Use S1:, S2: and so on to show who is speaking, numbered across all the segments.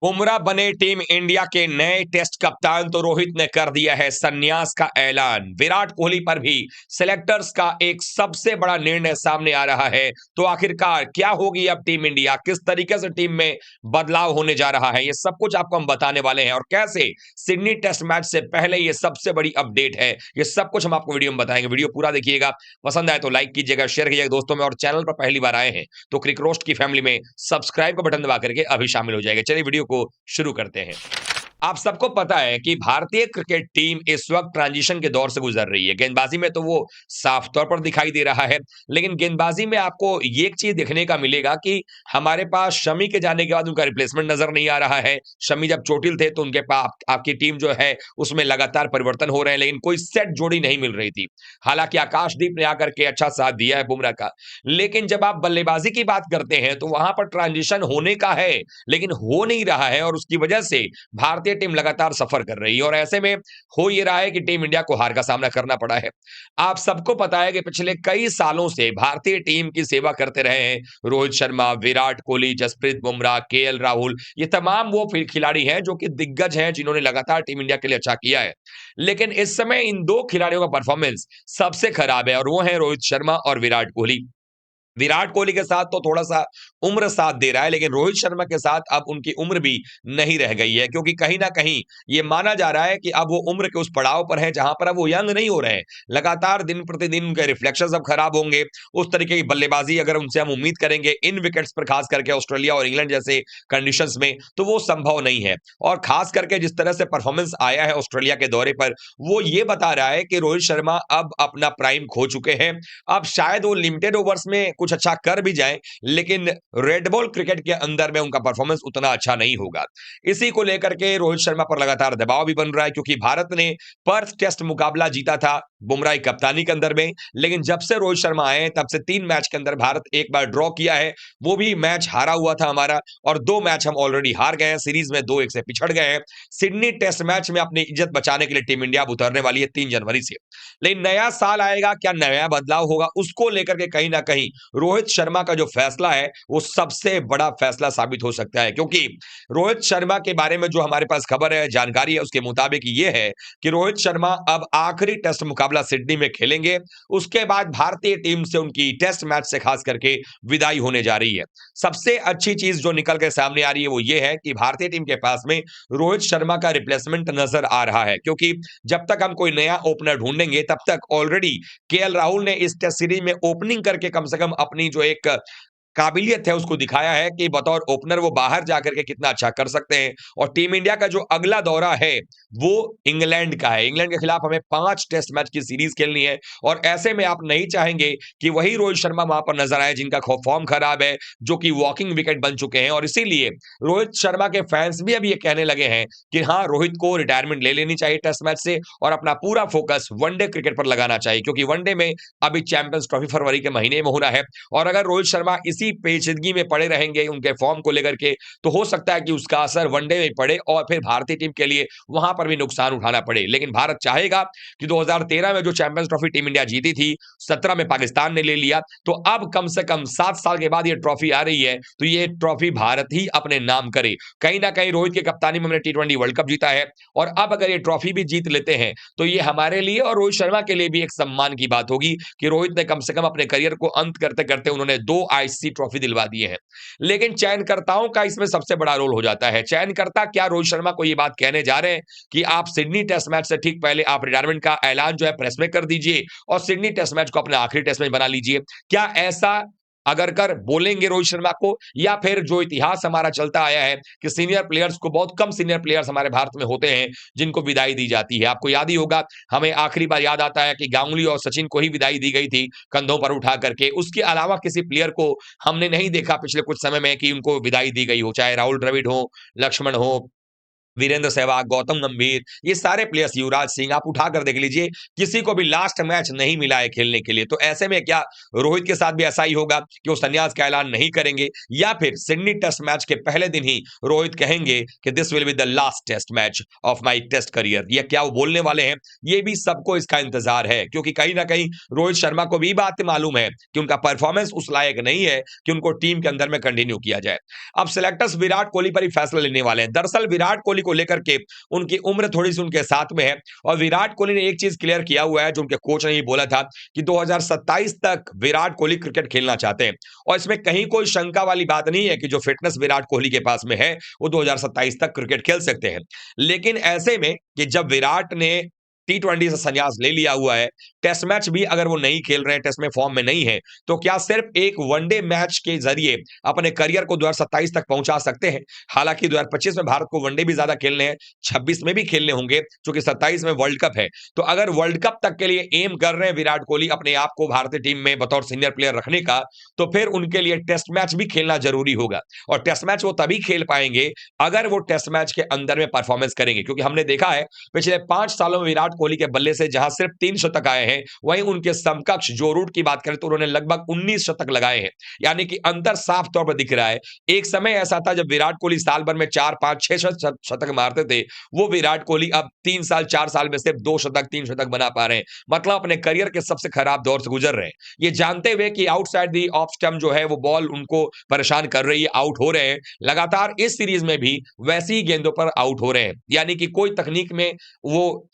S1: बुमराह बने team India के नए टेस्ट कप्तान तो रोहित ने कर दिया है संन्यास का ऐलान। विराट कोहली पर भी सिलेक्टर्स का एक सबसे बड़ा निर्णय सामने आ रहा है। तो आखिरकार क्या होगी अब टीम इंडिया, किस तरीके से टीम में बदलाव होने जा रहा है, ये सब कुछ आपको हम बताने वाले हैं। और कैसे सिडनी टेस्ट मैच से पहले ये सबसे बड़ी अपडेट है, ये सब कुछ हम आपको वीडियो में बताएंगे। वीडियो पूरा देखिएगा, पसंद आए तो लाइक कीजिएगा, शेयर कीजिएगा दोस्तों में, और चैनल पर पहली बार आए हैं तो क्रिक रोस्ट की फैमिली में सब्सक्राइब का बटन दबा करके अभी शामिल हो जाएगा। चलिए वीडियो को शुरू करते हैं। आप सबको पता है कि भारतीय क्रिकेट टीम इस वक्त ट्रांजिशन के दौर से गुजर रही है। गेंदबाजी में तो वो साफ तौर पर दिखाई दे रहा है, लेकिन गेंदबाजी में आपको ये एक चीज देखने का मिलेगा कि हमारे पास शमी के जाने के बाद उनका रिप्लेसमेंट नजर नहीं आ रहा है। शमी जब चोटिल थे तो उनके पास आपकी टीम जो है उसमें लगातार परिवर्तन हो रहे हैं, लेकिन कोई सेट जोड़ी नहीं मिल रही थी। हालांकि आकाशदीप ने आकर के अच्छा साथ दिया है बुमराह का, लेकिन जब आप बल्लेबाजी की बात करते हैं तो वहां पर ट्रांजिशन होने का है, लेकिन हो नहीं रहा है, और उसकी वजह से भारतीय टीम लगातार सफर कर रही है। और ऐसे में हो ये रहा है कि टीम इंडिया को हार का सामना करना पड़ा है। आप सबको पता है कि पिछले कई सालों से भारतीय टीम की सेवा करते रहे हैं रोहित शर्मा, विराट कोहली, जसप्रीत बुमराह, केएल राहुल। ये तमाम वो खिलाड़ी हैं जो कि दिग्गज हैं, जिन्होंने लगातार टीम इंडिया के लिए अच्छा किया है। लेकिन इस समय इन दो खिलाड़ियों का परफॉर्मेंस सबसे खराब है, और वो है रोहित शर्मा और विराट कोहली। विराट कोहली के साथ तो थोड़ा-सा उम्र साथ दे रहा है, लेकिन रोहित शर्मा के साथ अब उनकी उम्र भी नहीं रह गई है, क्योंकि कहीं न कहीं ये माना जा रहा है कि अब वो उम्र के उस पड़ाव पर है जहां पर अब वो यंग नहीं हो रहे हैं। लगातार दिन-प्रतिदिन उनके रिफ्लेक्शंस अब खराब होंगे। उस तरीके की बल्लेबाजी अगर उनसे हम उम्मीद करेंगे इन विकेट्स पर, खास करके ऑस्ट्रेलिया और इंग्लैंड जैसे कंडीशंस में, तो वो संभव नहीं है। और खास करके जिस तरह से परफॉर्मेंस आया है ऑस्ट्रेलिया के दौरे पर, वो ये बता रहा है कि रोहित शर्मा अब अपना प्राइम खो चुके हैं। अब शायद वो लिमिटेड ओवर्स में कुछ अच्छा कर भी जाएं, लेकिन रेड बॉल क्रिकेट के अंदर में उनका परफॉर्मेंस उतना अच्छा नहीं होगा। इसी को लेकर के रोहित शर्मा पर लगातार दबाव भी बन रहा है, क्योंकि भारत ने पर्थ टेस्ट मुकाबला जीता था बुमराह की कप्तानी के अंदर में, लेकिन जब से रोहित शर्मा आए तब से 3 मैच के अंदर भारत एक बार ड्रॉ किया है, वो भी मैच हारा हुआ था हमारा, और 2 मैच हम ऑलरेडी हार गए हैं। सीरीज में 2-1 से पिछड़ गए हैं। सिडनी टेस्ट मैच में अपनी इज्जत बचाने के लिए टीम इंडिया अब उतरने वाली है 3 जनवरी से। लेकिन नया साल आएगा, क्या नया बदलाव होगा, उसको लेकर के कहीं ना कहीं रोहित शर्मा का जो फैसला है वो सबसे बड़ा फैसला साबित हो सकता है। क्योंकि रोहित शर्मा के बारे में जो हमारे पास खबर है, जानकारी है, उसके मुताबिक ये है कि रोहित शर्मा अब आखिरी टेस्ट मुकाबला सिडनी में खेलेंगे। उसके बाद भारतीय टीम से उनकी टेस्ट मैच से खास करके विदाई होने जा रही है। सबसे अच्छी चीज जो निकल के सामने आ रही है वो ये है कि भारतीय टीम के पास में रोहित शर्मा का रिप्लेसमेंट नजर आ रहा है, क्योंकि जब तक हम कोई नया ओपनर ढूंढेंगे तब तक ऑलरेडी केएल राहुल ने इस टेस्ट सीरीज में ओपनिंग करके कम से कम अपनी जो एक काबिलियत है उसको दिखाया है कि बतौर ओपनर वो बाहर जाकर के कितना अच्छा कर सकते हैं। और टीम इंडिया का जो अगला दौरा है वो इंग्लैंड का है। इंग्लैंड के खिलाफ हमें 5 टेस्ट मैच की सीरीज खेलनी है, और ऐसे में आप नहीं चाहेंगे कि वही रोहित शर्मा वहां पर नजर आए जिनका फॉर्म खराब है, जो कि वॉकिंग विकेट बन चुके हैं। और इसीलिए रोहित शर्मा के फैंस भी अब ये कहने लगे हैं कि हाँ, रोहित को रिटायरमेंट ले लेनी चाहिए टेस्ट मैच से, और अपना पूरा फोकस वनडे क्रिकेट पर लगाना चाहिए, क्योंकि वनडे में अभी चैंपियंस ट्रॉफी फरवरी के महीने में होना है। और अगर रोहित शर्मा इसी पेचीदगी में पड़े रहेंगे उनके फॉर्म को लेकर के, तो हो सकता है कि उसका असर वनडे में पड़े और फिर भारतीय टीम के लिए वहां पर भी नुकसान उठाना पड़े। लेकिन भारत चाहेगा कि 2013 में जो चैंपियंस ट्रॉफी टीम इंडिया जीती थी, 17 में पाकिस्तान ने ले लिया, तो अब कम से कम 7 साल के बाद ये ट्रॉफी आ रही है, तो ये ट्रॉफी भारत ही अपने नाम करे। कहीं ना कहीं रोहित की कप्तानी में हमने टी20 वर्ल्ड कप जीता है, और अब अगर ये ट्रॉफी भी जीत लेते हैं तो ये हमारे लिए और रोहित शर्मा के लिए भी एक सम्मान की बात होगी कि रोहित ने कम से कम अपने करियर को अंत करते करते उन्होंने 2 आईसीसी ट्रॉफी दिलवा दिए हैं। लेकिन चयनकर्ताओं का इसमें सबसे बड़ा रोल हो जाता है। चयनकर्ता क्या रोहित शर्मा को ये बात कहने जा रहे हैं कि आप सिडनी टेस्ट मैच से ठीक पहले आप रिटायरमेंट का ऐलान जो है प्रेस में कर दीजिए, और सिडनी टेस्ट मैच को अपना आखिरी टेस्ट मैच बना लीजिए? क्या ऐसा अगर कर बोलेंगे रोहित शर्मा को, या फिर जो इतिहास हमारा चलता आया है कि सीनियर प्लेयर्स को, बहुत कम सीनियर प्लेयर्स हमारे भारत में होते हैं जिनको विदाई दी जाती है? आपको याद ही होगा, हमें आखिरी बार याद आता है कि गांगुली और सचिन को ही विदाई दी गई थी कंधों पर उठा करके। उसके अलावा किसी प्लेयर को हमने नहीं देखा पिछले कुछ समय में कि उनको विदाई दी गई हो, चाहे राहुल द्रविड़ हो, लक्ष्मण हो, वीरेंद्र सहवाग, गौतम गंभीर, ये सारे प्लेयर्स, युवराज सिंह, आप उठाकर देख लीजिए, किसी को भी लास्ट मैच नहीं मिला है खेलने के लिए। तो ऐसे में क्या रोहित के साथ भी ऐसा ही होगा कि वो संन्यास का ऐलान नहीं करेंगे, या फिर सिडनी टेस्ट मैच के पहले दिन ही रोहित कहेंगे कि this will be the last test match of my test career? या क्या वो बोलने वाले हैं? ये भी सबको इसका इंतजार है, क्योंकि कहीं ना कहीं रोहित शर्मा को भी बात मालूम है कि उनका परफॉर्मेंस उस लायक नहीं है कि उनको टीम के अंदर में कंटिन्यू किया जाए। अब सिलेक्टर्स विराट कोहली पर ही फैसला लेने वाले हैं। दरअसल विराट कोहली को लेकर के उनकी उम्र थोड़ी सी उनके साथ में है, और विराट कोहली ने एक चीज क्लियर किया हुआ है, जो उनके कोच ने ही बोला था कि 2027 तक विराट कोहली क्रिकेट खेलना चाहते हैं। और इसमें कहीं कोई शंका वाली बात नहीं है कि जो फिटनेस विराट कोहली के पास में है, वो 2027 तक क्रिकेट खेल सकते हैं। लेकिन ऐसे में कि जब विराट ने T20 से संन्यास ले लिया हुआ है, टेस्ट मैच भी अगर वो नहीं खेल रहे हैं, टेस्ट में फॉर्म में नहीं है, तो क्या सिर्फ एक वनडे मैच के जरिए अपने करियर को 2027 तक पहुंचा सकते हैं? हालांकि 2025 में भारत को वनडे भी ज्यादा खेलने हैं, 26 में भी खेलने होंगे, क्योंकि 27 में वर्ल्ड कप है। तो अगर वर्ल्ड कप तक के लिए एम कर रहे हैं विराट कोहली अपने आप को भारतीय टीम में बतौर सीनियर प्लेयर रखने का, तो फिर उनके लिए टेस्ट मैच भी खेलना जरूरी होगा। और टेस्ट मैच वो तभी खेल पाएंगे अगर वो टेस्ट मैच के अंदर में परफॉर्मेंस करेंगे, क्योंकि हमने देखा है पिछले 5 सालों में विराट कोहली के बल्ले से जहां सिर्फ 3 शतक आए हैं, वहीं उनके समकक्ष जो रूट की बात करें तो उन्होंने लगभग 19 शतक लगाए हैं। यानी कि अंतर साफ तौर पर दिख रहा है। एक समय ऐसा था जब विराट कोहली साल भर में 4 5 6 शतक मारते थे, वो विराट कोहली अब 3 साल 4 साल में सिर्फ 2 शतक 3 शतक बना पा रहे हैं। मतलब अपने करियर के सबसे खराब दौर से गुजर रहे हैं, ये जानते हुए कि आउटसाइड दी ऑफ स्टंप जो है वो बॉल उनको परेशान कर रही है, आउट हो रहे हैं लगातार। इस सीरीज में भी वैसी ही गेंदों पर आउट हो रहे हैं, यानी कि कोई तकनीक में वो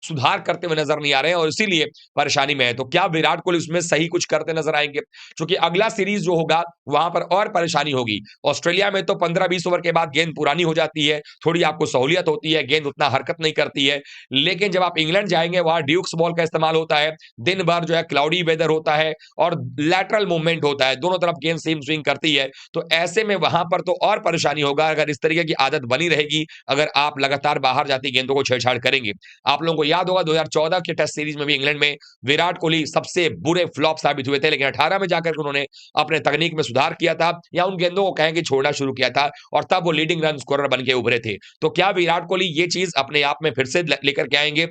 S1: सुधार करते हुए नजर नहीं आ रहे हैं, और इसीलिए परेशानी में है। तो क्या विराट कोहली उसमें सही कुछ करते नजर आएंगे? क्योंकि अगला सीरीज जो होगा वहां पर और परेशानी होगी। ऑस्ट्रेलिया में तो 15-20 ओवर के बाद गेंद पुरानी हो जाती है, थोड़ी आपको सहूलियत होती है, गेंद उतना हरकत नहीं करती है। लेकिन जब आप इंग्लैंड जाएंगे, वहां ड्यूक्स बॉल का इस्तेमाल होता है, दिन भर जो है क्लाउडी वेदर होता है, और लैटरल मूवमेंट होता है, दोनों तरफ गेंद सीम स्विंग करती है। तो ऐसे में वहां पर तो और परेशानी होगा अगर इस तरीके की आदत बनी रहेगी, अगर आप लगातार बाहर जाती गेंदों को छेड़छाड़ करेंगे। आप लोगों को याद होगा 2014 के टेस्ट सीरीज में भी इंग्लैंड में विराट कोहली सबसे बुरे फ्लॉप साबित हुए थे, लेकिन 18 में जाकर उन्होंने अपने तकनीक में सुधार किया था, या उन गेंदों को कहें कि छोड़ना शुरू किया था, और तब वो लीडिंग रन स्कोरर बन के उभरे थे। तो क्या विराट कोहली ये चीज अपने आप में फिर से लेकर के आएंगे?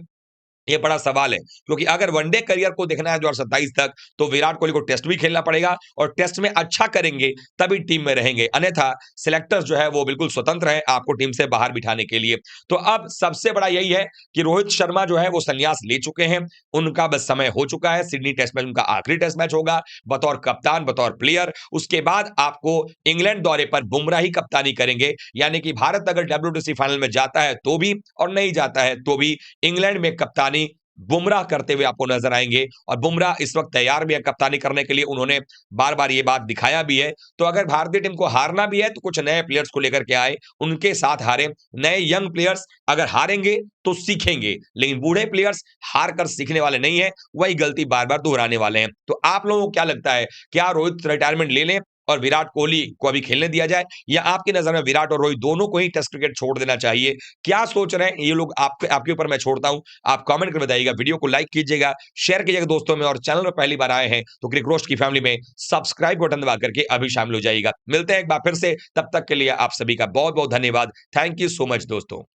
S1: ये बड़ा सवाल है, क्योंकि अगर वनडे करियर को देखना है 2027 तक, तो विराट कोहली को टेस्ट भी खेलना पड़ेगा, और टेस्ट में अच्छा करेंगे तभी टीम में रहेंगे, अन्यथा सिलेक्टर्स जो है वो बिल्कुल स्वतंत्र हैं आपको टीम से बाहर बिठाने के लिए। तो अब सबसे बड़ा यही है कि रोहित शर्मा जो है वो संन्यास ले चुके हैं, उनका बस समय हो चुका है। सिडनी टेस्ट मैच उनका आखिरी टेस्ट मैच होगा बतौर कप्तान, बतौर प्लेयर। उसके बाद आपको इंग्लैंड दौरे पर बुमराह ही कप्तानी करेंगे, यानी कि भारत अगर WTC फाइनल में जाता है तो भी, और नहीं जाता है तो भी, इंग्लैंड में कप्तानी बुमराह करते हुए आपको नजर आएंगे। और बुमराह इस वक्त तैयार भी है कप्तानी करने के लिए, उन्होंने बार बार ये बात दिखाया भी है। तो अगर भारतीय टीम को हारना भी है तो कुछ नए प्लेयर्स को लेकर के आए, उनके साथ हारे। नए यंग प्लेयर्स अगर हारेंगे तो सीखेंगे, लेकिन बूढ़े प्लेयर्स हार कर सीखने वाले नहीं है, वही गलती बार बार दोहराने वाले हैं। तो आप लोगों को क्या लगता है, क्या रोहित रिटायरमेंट ले लें और विराट कोहली को अभी खेलने दिया जाए, या आपकी नजर में विराट और रोहित दोनों को ही टेस्ट क्रिकेट छोड़ देना चाहिए? क्या सोच रहे हैं ये लोग, आपके ऊपर मैं छोड़ता हूं, आप कमेंट कर बताइएगा। वीडियो को लाइक कीजिएगा, शेयर कीजिएगा दोस्तों में, और चैनल में पहली बार आए हैं तो क्रिक रोस्ट की फैमिली में सब्सक्राइब बटन दबा करके अभी शामिल हो जाइएगा। मिलते हैं एक बार फिर से, तब तक के लिए आप सभी का बहुत बहुत धन्यवाद। थैंक यू सो मच दोस्तों।